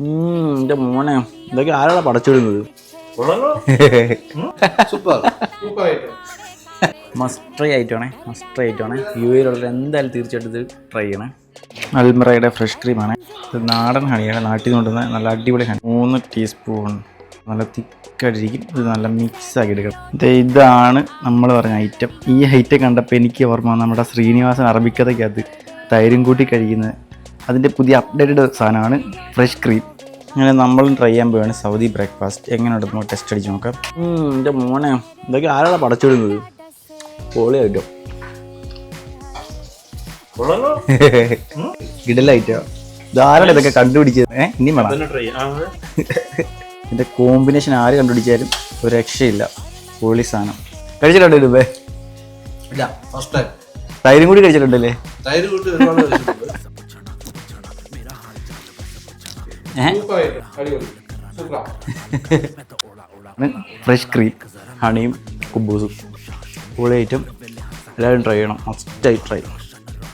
എൻ്റെ മോനെ ഇതൊക്കെ ആരാണ് പടച്ചിടുന്നത്? മസ്റ്റ് ട്രൈ ആയിട്ടാണേ, മസ്റ്റ് ട്രൈ ആയിട്ടാണ്. UAE എന്തായാലും തീർച്ചയായിട്ടും ഇത് ട്രൈ ചെയ്യണേ. അൽമറയുടെ ഫ്രഷ് ക്രീമാണ്. ഇത് നാടൻ ഹണിയാണ്, നാട്ടിൽ നിന്ന് കൊണ്ടുവന്ന നല്ല അടിപൊളി ഹണി. 3 ടീസ്പൂൺ നല്ല തിക്കായിട്ടിരിക്കും. ഇത് നല്ല മിക്സ് ആക്കി എടുക്കണം. ഇതാണ് നമ്മൾ പറഞ്ഞ ഐറ്റം. ഈ ഐറ്റം കണ്ടപ്പോൾ എനിക്ക് ഓർമ്മ നമ്മുടെ ശ്രീനിവാസൻ അറബിക്കഥയ്ക്കകത്ത് തൈരും കൂട്ടി കഴിക്കുന്നത്. അതിൻ്റെ പുതിയ അപ്ഡേറ്റഡ് സാധനമാണ് ഫ്രഷ് ക്രീം. അങ്ങനെ നമ്മളും ട്രൈ ചെയ്യാൻ പോവുകയാണ് സൗദി ബ്രേക്ക്ഫാസ്റ്റ്. എങ്ങനെയുണ്ട് നമുക്ക് ടെസ്റ്റ് അടിച്ച് നോക്കാം. എൻ്റെ മോനെ ഇതൊക്കെ ആരാണ് പടച്ചിടുന്നത്? പൊളിയായിട്ടോ, കിടലായിട്ടോ. ഇതാരാണ് ഇതൊക്കെ കണ്ടുപിടിച്ചത്? ഇനി വേണം. ഇതിൻ്റെ കോമ്പിനേഷൻ ആര് കണ്ടുപിടിച്ചാലും ഒരു രക്ഷയില്ല. പൊളി സാധനം. കഴിച്ചിട്ടുണ്ടോ രൂപേ? തൈരും കൂടി കഴിച്ചിട്ടുണ്ടല്ലേ? ഫ്രഷ് ക്രീം, ഹണിയും കുബൂസും പൊളി ഐറ്റം. എല്ലാവരും ട്രൈ ചെയ്യണം, മസ്റ്റായി ട്രൈ.